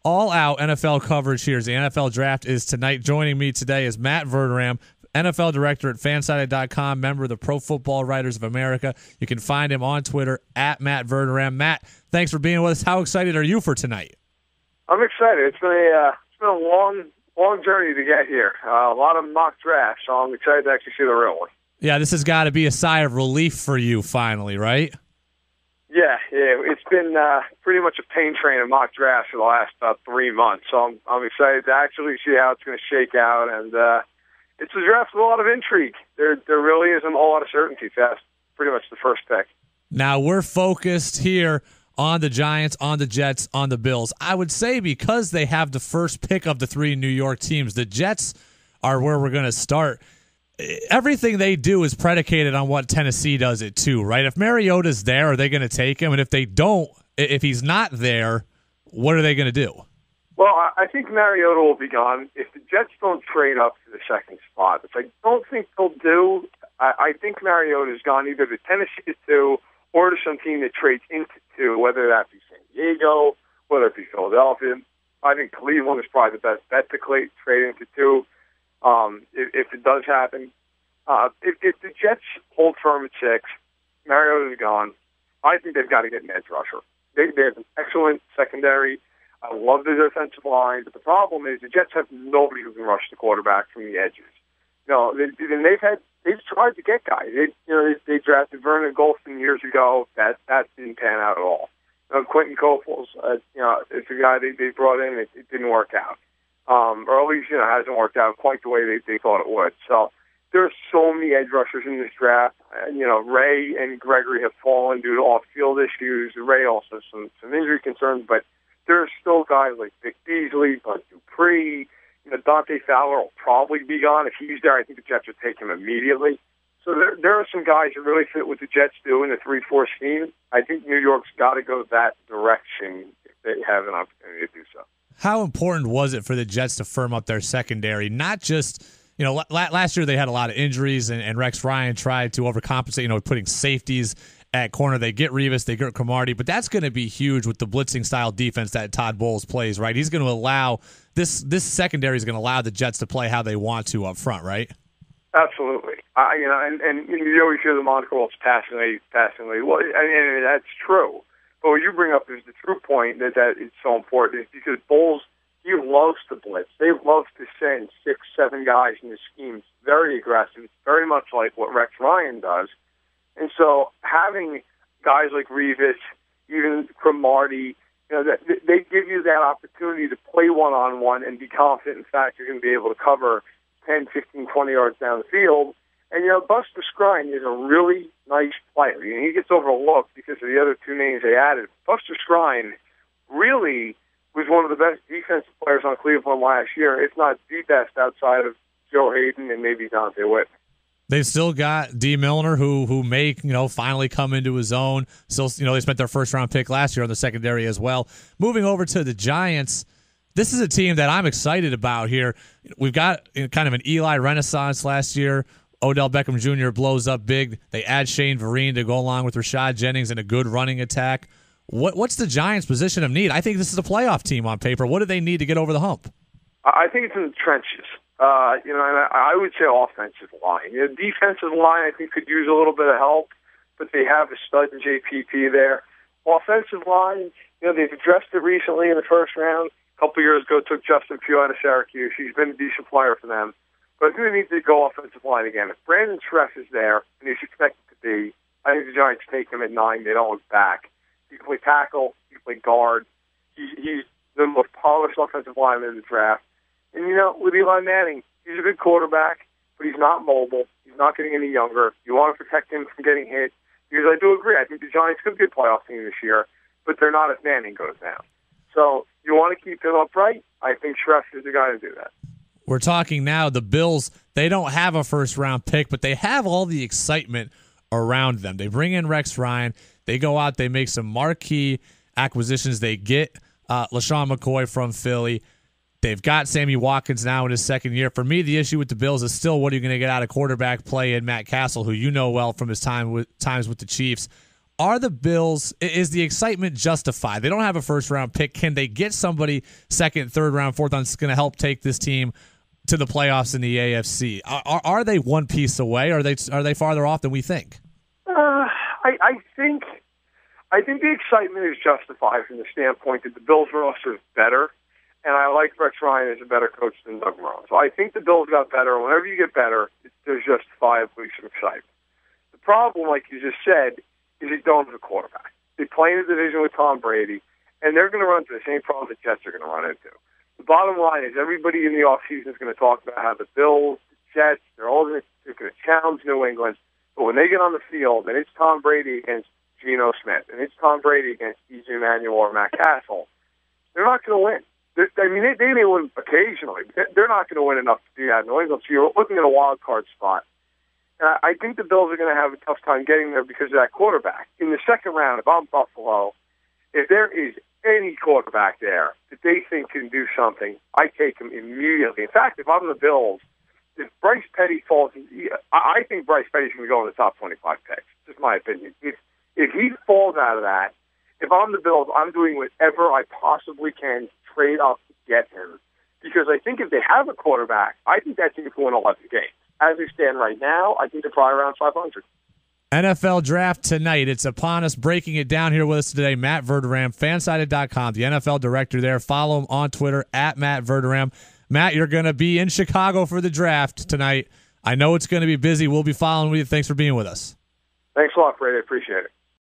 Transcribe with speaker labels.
Speaker 1: all-out NFL coverage here as the NFL Draft is tonight. Joining me today is Matt Verderame, NFL Director at Fansided.com, member of the Pro Football Writers of America. You can find him on Twitter at Matt Verderame. Matt, thanks for being with us. How excited are you for tonight?
Speaker 2: I'm excited. It's been a long journey to get here. A lot of mock drafts, so I'm excited to actually see the real one.
Speaker 1: Yeah, this has got to be a sigh of relief for you finally, right?
Speaker 2: Yeah. It's been pretty much a pain train of mock drafts for the last 3 months, so I'm excited to actually see how it's going to shake out. And it's a draft with a lot of intrigue. There really isn't a whole lot of certainty. That's pretty much the first pick.
Speaker 1: Now, we're focused here on the Giants, on the Jets, on the Bills. I would say because they have the first pick of the three New York teams, the Jets are where we're going to start. Everything they do is predicated on what Tennessee does it too, right? If Mariota's there, are they going to take him? And if they don't, if he's not there, what are they going to do?
Speaker 2: Well, I think Mariota will be gone. If the Jets don't trade up to the second spot, which I don't think they'll do, I think Mariota's gone either to Tennessee to 2 or to some team that trades into 2, whether that be San Diego, whether it be Philadelphia. I think Cleveland is probably the best bet to trade into 2. If it does happen, if the Jets hold firm at 6, Mariota is gone. I think they've got to get an edge rusher. They have an excellent secondary. I love the defensive line, but the problem is the Jets have nobody who can rush the quarterback from the edges. No, they've tried to get guys. They drafted Vernon Golston years ago. That didn't pan out at all. Quentin Copeland's, it's a guy they brought in. It didn't work out. Or at least, hasn't worked out quite the way they thought it would. So there are so many edge rushers in this draft. Ray and Gregory have fallen due to off-field issues. Ray also has some injury concerns, but there are still guys like Vic Beasley, Bud Dupree. Dante Fowler will probably be gone. If he's there, I think the Jets would take him immediately. So there are some guys that really fit what the Jets do in the 3-4 scheme. I think New York's got to go that direction if they have an opportunity to do so.
Speaker 1: How important was it for the Jets to firm up their secondary? Not just, last year they had a lot of injuries, and Rex Ryan tried to overcompensate, putting safeties at corner. They get Revis, they get Cromartie, but that's going to be huge with the blitzing-style defense that Todd Bowles plays, right? He's going to allow – this secondary is going to allow the Jets to play how they want to up front, right?
Speaker 2: Absolutely. And you always hear the moniker, well, it's passingly. Well, and that's true. But what you bring up is the true point that is so important is because Bowles, he loves to blitz. They love to send 6, 7 guys in the scheme. It's very aggressive. It's very much like what Rex Ryan does. And so having guys like Revis, even Cromartie, they give you that opportunity to play one-on-one and be confident, in fact, you're going to be able to cover 10, 15, 20 yards down the field. And, Buster Skrine is a really nice player. He gets overlooked because of the other 2 names they added. Buster Skrine really was one of the best defensive players on Cleveland last year, if not the best outside of Joe Hayden and maybe Dante Whitman.
Speaker 1: They've still got D. Milner, who may finally come into his own. Still, they spent their first-round pick last year on the secondary as well. Moving over to the Giants, this is a team that I'm excited about here. We've got kind of an Eli renaissance last year. Odell Beckham Jr. blows up big. They add Shane Vereen to go along with Rashad Jennings and a good running attack. What's the Giants' position of need? I think this is a playoff team on paper. What do they need to get over the hump?
Speaker 2: I think it's in the trenches. And I would say offensive line. The defensive line, I think, could use a little bit of help, but they have a stud in JPP there. Offensive line, they've addressed it recently in the first round. A couple years ago, took Justin Pugh out of Syracuse. He's been a decent player for them. But I think they need to go offensive line again. If Brandon Schress is there, and he's expected to be, I think the Giants take him at 9. They don't look back. He can play tackle. He can play guard. He's the most polished offensive lineman in the draft. And, with Eli Manning, he's a good quarterback, but he's not mobile. He's not getting any younger. You want to protect him from getting hit. Because I do agree. I think the Giants could be a playoff team this year, but they're not if Manning goes down. So you want to keep him upright. I think Schress is the guy to do that.
Speaker 1: We're talking now, the Bills, they don't have a first-round pick, but they have all the excitement around them. They bring in Rex Ryan. They go out, they make some marquee acquisitions. They get LaShawn McCoy from Philly. They've got Sammy Watkins now in his second year. For me, the issue with the Bills is still what are you going to get out of quarterback play in Matt Castle, who you know well from his times with the Chiefs. are the Bills, is the excitement justified? They don't have a first-round pick. Can they get somebody second, third round, fourth round that's going to help take this team to the playoffs in the AFC? Are they one piece away, or are they farther off than we think?
Speaker 2: I think the excitement is justified from the standpoint that the Bills roster is better, and I like Rex Ryan as a better coach than Doug Marrone. So I think the Bills got better, and whenever you get better, there's justifiably some excitement. The problem, like you just said, is they don't have a quarterback. They play in the division with Tom Brady, and they're going to run into the same problem the Jets are going to run into. The bottom line is everybody in the offseason is going to talk about how the Bills, the Jets, they're going to challenge New England. But when they get on the field and it's Tom Brady against Geno Smith and it's Tom Brady against E.J. Manuel or Matt Castle, they're not going to win. They may win occasionally. But they're not going to win enough to do that in New England. So you're looking at a wild card spot. And I think the Bills are going to have a tough time getting there because of that quarterback. In the second round, if I'm Buffalo, if there is any quarterback there that they think can do something, I take him immediately. In fact, if I'm the Bills, if Bryce Petty falls, I think Bryce Petty's going to go in the top 25 picks. Just my opinion. If he falls out of that, if I'm the Bills, I'm doing whatever I possibly can to trade up to get him. Because I think if they have a quarterback, I think that team can win 11 games. As we stand right now, I think they're probably around 500.
Speaker 1: NFL Draft tonight. It's upon us. Breaking it down here with us today, Matt Verderame, fansided.com, the NFL director there. Follow him on Twitter, @Matt Verderame. Matt, you're going to be in Chicago for the draft tonight. I know it's going to be busy. We'll be following with you. Thanks for being with us.
Speaker 2: Thanks a lot, Brady. I appreciate it.